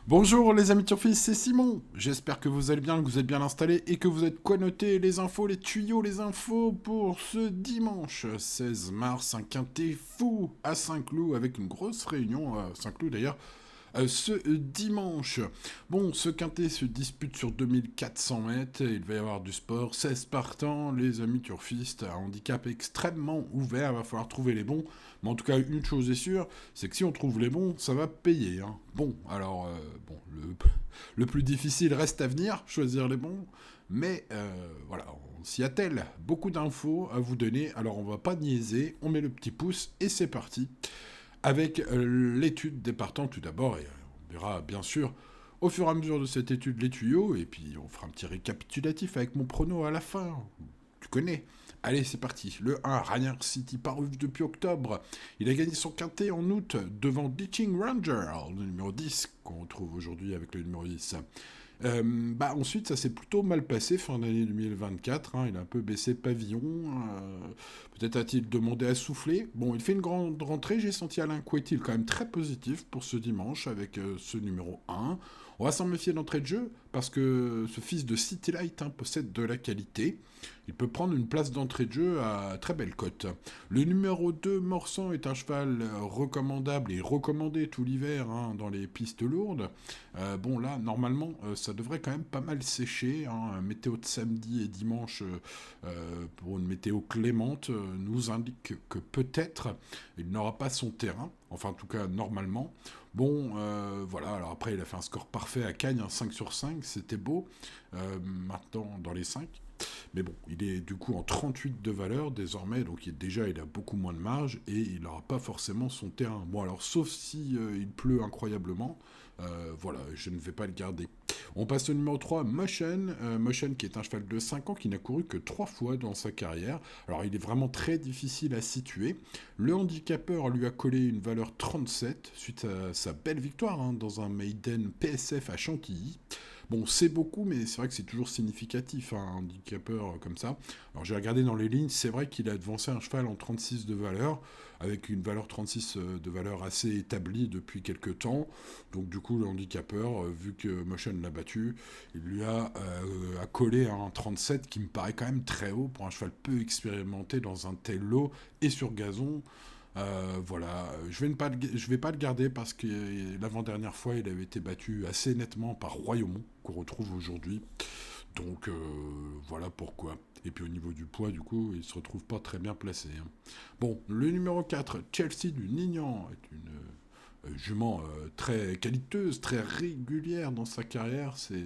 Bonjour les amis Turfis, c'est Simon. J'espère que vous allez bien, que vous êtes bien installés et que vous êtes connotés les infos, les tuyaux, les infos pour ce dimanche 16 mars, un quintet fou à Saint-Cloud avec une grosse réunion à Saint-Cloud d'ailleurs ce dimanche. Bon, ce quintet se dispute sur 2400 mètres, il va y avoir du sport, 16 partants, les amis turfistes, un handicap extrêmement ouvert, il va falloir trouver les bons. Mais en tout cas, une chose est sûre, c'est que si on trouve les bons, ça va payer. Hein. Bon, alors, le plus difficile reste à venir, choisir les bons. Mais voilà, on s'y attelle. Beaucoup d'infos à vous donner, alors on va pas niaiser, on met le petit pouce et c'est parti avec l'étude des partants tout d'abord, et on verra bien sûr au fur et à mesure de cette étude les tuyaux, et puis on fera un petit récapitulatif avec mon prono à la fin. Tu connais. Allez, c'est parti. Le 1, Rainier City paru depuis octobre. Il a gagné son quintet en août devant Ditching Ranger, le numéro 10, qu'on retrouve aujourd'hui avec le numéro 10. Ensuite, ça s'est plutôt mal passé fin d'année 2024. Hein, il a un peu baissé pavillon. Peut-être a-t-il demandé à souffler. Bon, il fait une grande rentrée. J'ai senti Alain Couetil quand même très positif pour ce dimanche avec ce numéro 1. On va s'en méfier d'entrée de jeu parce que ce fils de City Light possède de la qualité. Il peut prendre une place d'entrée de jeu à très belle cote. Le numéro 2, Morsan, est un cheval recommandable et recommandé tout l'hiver dans les pistes lourdes. Bon, là, normalement, ça devrait quand même pas mal sécher. Hein. Météo de samedi et dimanche, pour une météo clémente, nous indique que peut-être il n'aura pas son terrain. Enfin, en tout cas, normalement. Bon, voilà. Alors après, il a fait un score parfait à Cagnes, 5 sur 5. C'était beau. Maintenant, dans les 5. Mais bon, il est du coup en 38 de valeur désormais, donc il a beaucoup moins de marge et il n'aura pas forcément son terrain. Bon alors, sauf si il pleut incroyablement, voilà, je ne vais pas le garder. On passe au numéro 3, Motion. Motion qui est un cheval de 5 ans qui n'a couru que 3 fois dans sa carrière. Alors il est vraiment très difficile à situer. Le handicapeur lui a collé une valeur 37 suite à sa belle victoire dans un maiden PSF à Chantilly. Bon, c'est beaucoup, mais c'est vrai que c'est toujours significatif, un handicapeur comme ça. Alors j'ai regardé dans les lignes, c'est vrai qu'il a devancé un cheval en 36 de valeur, avec une valeur 36 de valeur assez établie depuis quelques temps. Donc du coup, le handicapeur, vu que Motion l'a battu, il lui a collé un 37 qui me paraît quand même très haut pour un cheval peu expérimenté dans un tel lot et sur gazon. Voilà, je vais pas le garder parce que l'avant-dernière fois, il avait été battu assez nettement par Royaumont, qu'on retrouve aujourd'hui. Donc voilà pourquoi. Et puis au niveau du poids, du coup, il se retrouve pas très bien placé. Hein. Bon, le numéro 4, Chelsea du Nignan, est une jument très qualiteuse, très régulière dans sa carrière. C'est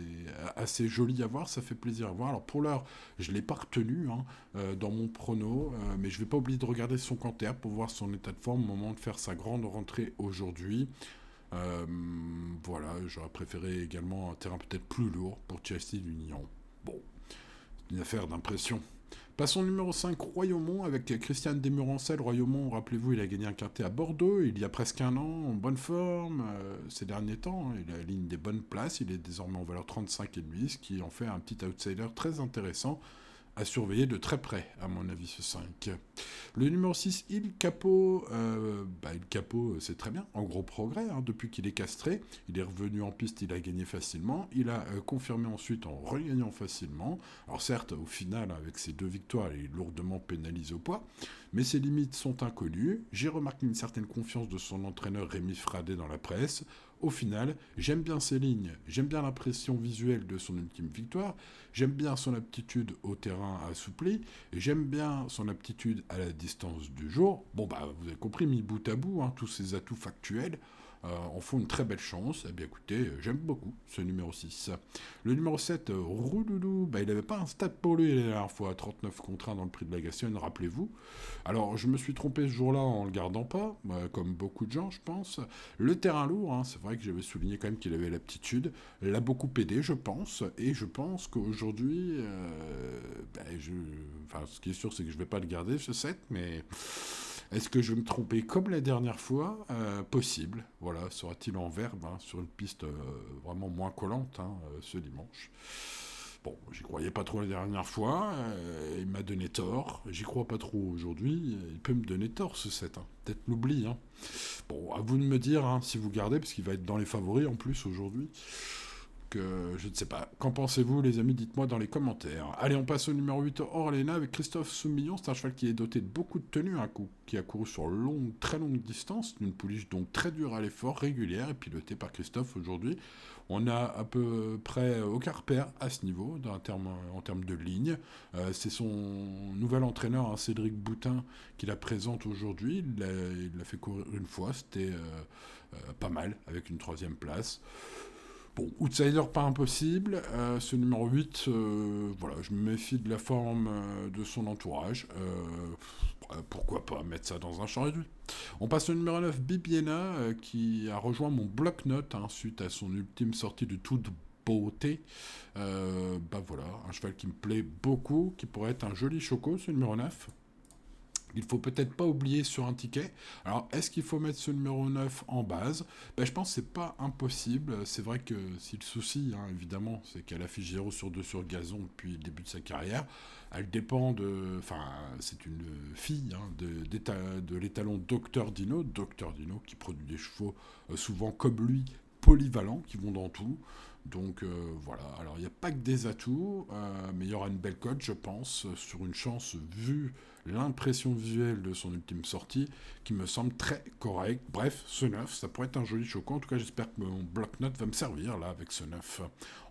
assez joli à voir, ça fait plaisir à voir. Alors pour l'heure, je ne l'ai pas retenu dans mon prono, mais je ne vais pas oublier de regarder son canter pour voir son état de forme au moment de faire sa grande rentrée aujourd'hui. Euh, voilà, j'aurais préféré également un terrain peut-être plus lourd pour Chelsea d'Union. Bon, c'est une affaire d'impression. Passons au numéro 5, Royaumont, avec Christiane Desmurancel. Royaumont, rappelez-vous, il a gagné un quintet à Bordeaux il y a presque un an, en bonne forme ces derniers temps. Il aligne des bonnes places, il est désormais en valeur 35,5, ce qui en fait un petit outsider très intéressant à surveiller de très près, à mon avis, ce 5. Le numéro 6, Il Capo. Il Capo, c'est très bien, en gros progrès, depuis qu'il est castré. Il est revenu en piste, il a gagné facilement. Il a confirmé ensuite en regagnant facilement. Alors certes, au final, avec ses 2 victoires, il est lourdement pénalisé au poids, mais ses limites sont inconnues. J'ai remarqué une certaine confiance de son entraîneur Rémi Fradet dans la presse. Au final, j'aime bien ses lignes, j'aime bien l'impression visuelle de son ultime victoire, j'aime bien son aptitude au terrain assoupli, et j'aime bien son aptitude à la distance du jour. Bon, vous avez compris, mis bout à bout, tous ces atouts factuels en font une très belle chance. Eh bien, écoutez, j'aime beaucoup ce numéro 6. Le numéro 7, Rouloulou, il n'avait pas un stade pour lui la dernière fois, 39 contre 1 dans le prix de la Gassionne, rappelez-vous. Alors, je me suis trompé ce jour-là en le gardant pas, comme beaucoup de gens, je pense. Le terrain lourd, c'est vrai que j'avais souligné quand même qu'il avait l'aptitude, l'a beaucoup aidé, je pense, et je pense qu'aujourd'hui, ce qui est sûr, c'est que je vais pas le garder, ce 7, mais est-ce que je vais me tromper comme la dernière fois Possible, voilà, sera-t-il en verbe, sur une piste vraiment moins collante ce dimanche. Bon, j'y croyais pas trop la dernière fois, il m'a donné tort, j'y crois pas trop aujourd'hui, il peut me donner tort ce set, hein. Peut-être l'oubli, hein. Bon, à vous de me dire hein, si vous gardez, parce qu'il va être dans les favoris en plus aujourd'hui. Que je ne sais pas. Qu'en pensez-vous, les amis? Dites-moi dans les commentaires. Allez, on passe au numéro 8, Orléna, avec Christophe Soumillon. C'est un cheval qui est doté de beaucoup de tenue, hein, qui a couru sur très longue distance, d'une pouliche donc très dure à l'effort, régulière, et pilotée par Christophe aujourd'hui. On a à peu près aucun repère à ce niveau, en termes de ligne. C'est son nouvel entraîneur, hein, Cédric Boutin, qui la présente aujourd'hui. Il l'a fait courir une fois, c'était pas mal, avec une troisième place. Bon, outsider pas impossible, ce numéro 8, voilà, je me méfie de la forme de son entourage. Pourquoi pas mettre ça dans un champ réduit. On passe au numéro 9, Bibiena, qui a rejoint mon bloc-notes hein, suite à son ultime sortie de toute beauté. Bah voilà, un cheval qui me plaît beaucoup, qui pourrait être un joli choco, ce numéro 9. Il faut peut-être pas oublier sur un ticket. Alors, est-ce qu'il faut mettre ce numéro 9 en base? Ben, je pense que c'est pas impossible. C'est vrai que si le souci, hein, évidemment, c'est qu'elle affiche 0 sur 2 sur gazon depuis le début de sa carrière, elle dépend de... Enfin, c'est une fille hein, de l'étalon Docteur Dino. Docteur Dino qui produit des chevaux souvent comme lui, polyvalents, qui vont dans tout. Donc voilà, alors il n'y a pas que des atouts, mais il y aura une belle cote, je pense, sur une chance vu l'impression visuelle de son ultime sortie, qui me semble très correcte. Bref, ce 9, ça pourrait être un joli chocolat. En tout cas, j'espère que mon bloc-notes va me servir, là, avec ce 9.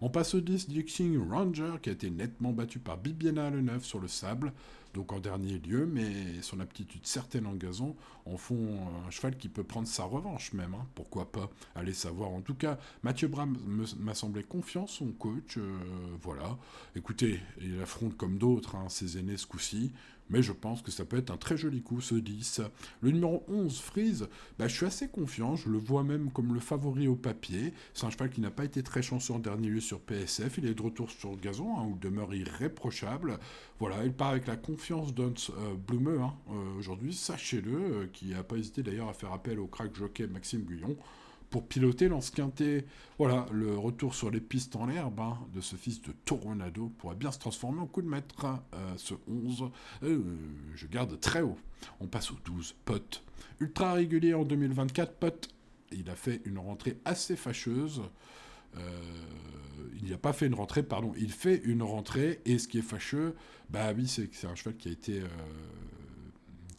On passe au 10, Dixing Ranger, qui a été nettement battu par Bibiena, le 9, sur le sable, donc en dernier lieu, mais son aptitude certaine en gazon en font un cheval qui peut prendre sa revanche même, hein. Pourquoi pas, aller savoir. En tout cas, Mathieu Bram m'a semblé confiant, son coach, voilà. Écoutez, il affronte comme d'autres hein, ses aînés ce coup-ci, mais je pense que ça peut être un très joli coup, ce 10. Le numéro 11, Freeze, bah, je suis assez confiant, je le vois même comme le favori au papier. C'est un cheval qui n'a pas été très chanceux en dernier lieu sur PSF, il est de retour sur le gazon, hein, où il demeure irréprochable. Voilà, il part avec la confiance d'Hans Blumeux, hein, aujourd'hui, sachez-le, qui n'a pas hésité d'ailleurs à faire appel au crack jockey Maxime Guyon pour piloter Lance Quintet. Voilà, le retour sur les pistes en l'herbe hein, de ce fils de Toronado pourrait bien se transformer en coup de maître. Ce 11, je garde très haut. On passe au 12, Pot. Ultra régulier en 2024, Pot. Il a fait une rentrée assez fâcheuse. Il n'a pas fait une rentrée, pardon, il fait une rentrée, et ce qui est fâcheux, bah oui, c'est que c'est un cheval qui a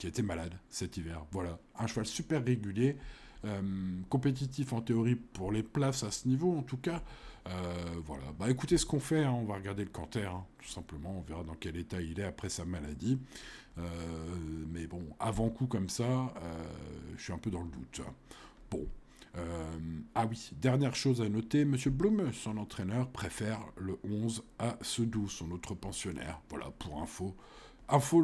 été malade cet hiver. Voilà, un cheval super régulier, compétitif en théorie pour les places à ce niveau en tout cas. Voilà, bah écoutez ce qu'on fait, hein, on va regarder le Canter, hein, tout simplement, on verra dans quel état il est après sa maladie. Mais bon, avant-coup comme ça, je suis un peu dans le doute. Bon. Ah oui, dernière chose à noter, Monsieur Blum, son entraîneur, préfère le 11 à ce 12, son autre pensionnaire. Voilà, pour info. Info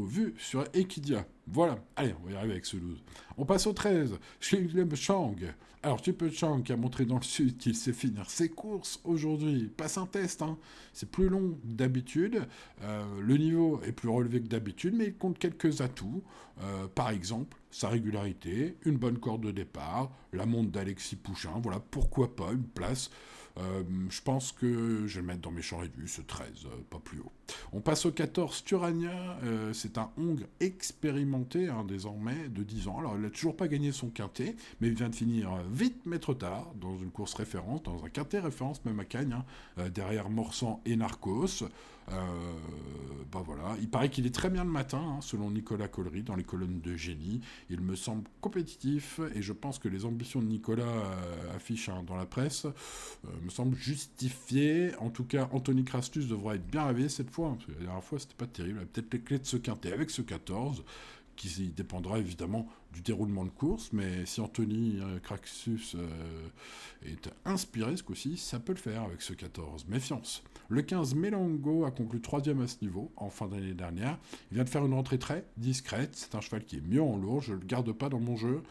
vue sur Equidia. Voilà, allez, on va y arriver avec ce 12. On passe au 13, Xing Chang. Alors, Tupe Chang qui a montré dans le sud qu'il sait finir ses courses aujourd'hui. Passe un test, hein. C'est plus long que d'habitude. Le niveau est plus relevé que d'habitude, mais il compte quelques atouts. Par exemple, sa régularité, une bonne corde de départ, la montre d'Alexis Pouchin. Voilà, pourquoi pas une place. Je pense que je vais le mettre dans mes champs réduits, ce 13, pas plus haut. On passe au 14, Turania, c'est un Hongre expérimenté hein, désormais, de 10 ans. Alors il n'a toujours pas gagné son quintet, mais il vient de finir vite mais trop tard, dans une course référence, dans un quintet référence même à Cagnes, hein, derrière Morsan et Narcos. Bah voilà, il paraît qu'il est très bien le matin, hein, selon Nicolas Collery, dans les colonnes de Génie. Il me semble compétitif, et je pense que les ambitions de Nicolas affichent hein, dans la presse me semblent justifiées. En tout cas, Anthony Crastus devra être bien réveillé cette fois, hein, parce que la dernière fois c'était pas terrible. Il a peut-être les clés de ce quintet avec ce 14, qui dépendra évidemment du déroulement de course, mais si Anthony Crastus est inspiré ce coup-ci, ça peut le faire avec ce 14. Méfiance. Le 15, Melango a conclu 3e à ce niveau en fin d'année dernière. Il vient de faire une rentrée très discrète. C'est un cheval qui est mieux en lourd. Je ne le garde pas dans mon jeu,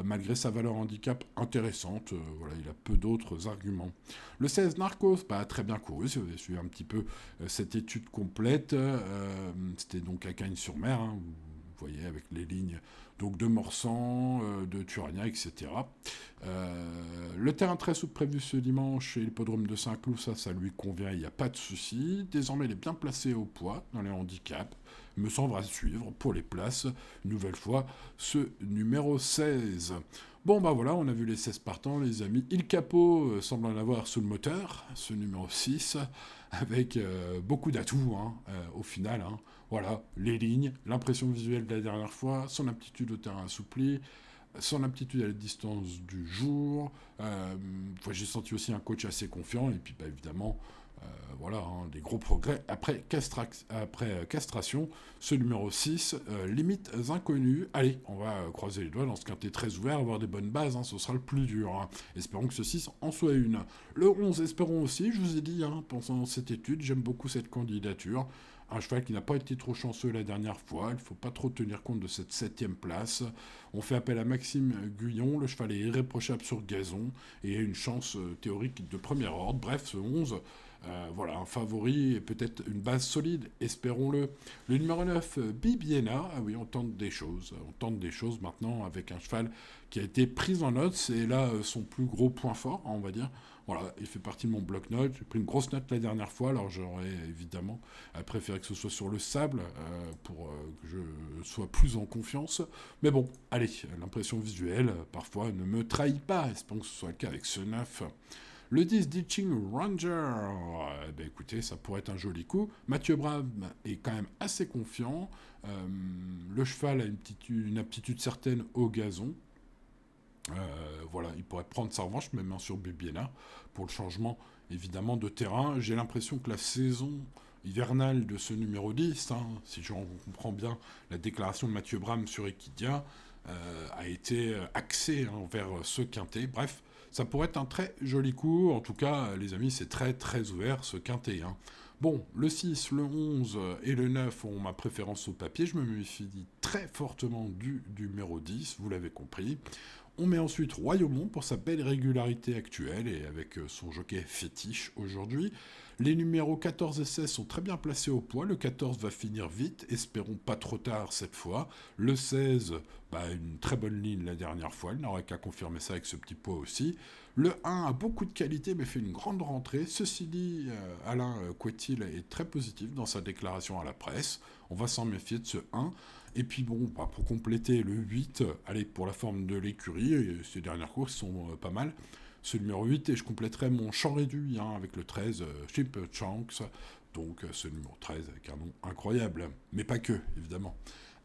malgré sa valeur handicap intéressante. Voilà, il a peu d'autres arguments. Le 16, Narcos, très bien couru. Si vous avez suivi un petit peu cette étude complète, c'était donc à Cagnes-sur-Mer, hein, vous voyez, avec les lignes donc de Morsan, de Turania, etc. Le terrain très souple prévu ce dimanche chez l'hippodrome de Saint-Cloud, ça lui convient, il n'y a pas de souci. Désormais, il est bien placé au poids dans les handicaps. Me semble à suivre pour les places. Une nouvelle fois, ce numéro 16. Bon, bah voilà, on a vu les 16 partants, les amis. Il Capo semble en avoir sous le moteur, ce numéro 6, avec beaucoup d'atouts, hein, au final. Hein. Voilà, les lignes, l'impression visuelle de la dernière fois, son aptitude au terrain assoupli, son aptitude à la distance du jour. J'ai senti aussi un coach assez confiant, et puis bah, évidemment, voilà, hein, des gros progrès après, castration. Ce numéro 6, limites inconnues. Allez, on va croiser les doigts dans ce quintet très ouvert, avoir des bonnes bases, hein, ce sera le plus dur. Hein. Espérons que ce 6 en soit une. Le 11, espérons aussi, je vous ai dit, hein, pendant cette étude, j'aime beaucoup cette candidature. Un cheval qui n'a pas été trop chanceux la dernière fois, il ne faut pas trop tenir compte de cette 7e place. On fait appel à Maxime Guyon, le cheval est irréprochable sur gazon et a une chance théorique de premier ordre. Bref, ce 11, voilà, un favori et peut-être une base solide, espérons-le. Le numéro 9, Bibiena, ah oui, on tente des choses maintenant avec un cheval qui a été pris en note, c'est là son plus gros point fort, on va dire. Voilà, il fait partie de mon bloc-notes. J'ai pris une grosse note la dernière fois, alors j'aurais évidemment préféré que ce soit sur le sable pour que je sois plus en confiance. Mais bon, allez, l'impression visuelle, parfois, ne me trahit pas. Espérons que ce soit le cas avec ce 9. Le 10, Ditching Ranger. Ben écoutez, ça pourrait être un joli coup. Mathieu Bram est quand même assez confiant. Le cheval a une aptitude certaine au gazon. Voilà, il pourrait prendre sa revanche, même sur Bibiena, pour le changement, évidemment, de terrain. J'ai l'impression que la saison hivernale de ce numéro 10, hein, si je comprends bien la déclaration de Mathieu Bram sur Equidia, a été axée hein, vers ce quintet. Bref, ça pourrait être un très joli coup. En tout cas, les amis, c'est très très ouvert ce quintet. Hein. Bon, le 6, le 11 et le 9 ont ma préférence au papier. Je me méfie très fortement du numéro 10, vous l'avez compris. On met ensuite Royaumont pour sa belle régularité actuelle et avec son jockey fétiche aujourd'hui. Les numéros 14 et 16 sont très bien placés au poids. Le 14 va finir vite, espérons pas trop tard cette fois. Le 16, une très bonne ligne la dernière fois, il n'aurait qu'à confirmer ça avec ce petit poids aussi. Le 1 a beaucoup de qualité mais fait une grande rentrée. Ceci dit, Alain Couetil est très positif dans sa déclaration à la presse. On va s'en méfier de ce 1. Et puis bon, pour compléter le 8, allez, pour la forme de l'écurie, ces dernières courses sont pas mal. Ce numéro 8, et je compléterai mon champ réduit hein, avec le 13, Chip Chanks. Donc ce numéro 13 avec un nom incroyable. Mais pas que, évidemment.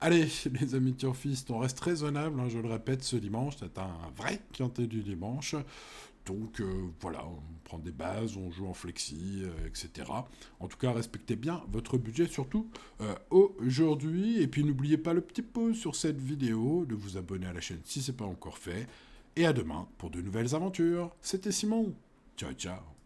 Allez, les amis turfistes, on reste raisonnable, hein, je le répète, ce dimanche. C'est un vrai quintet du dimanche. Donc voilà, on prend des bases, on joue en flexi, etc. En tout cas, respectez bien votre budget, surtout aujourd'hui. Et puis n'oubliez pas le petit pouce sur cette vidéo, de vous abonner à la chaîne si ce n'est pas encore fait. Et à demain pour de nouvelles aventures. C'était Simon. Ciao, ciao.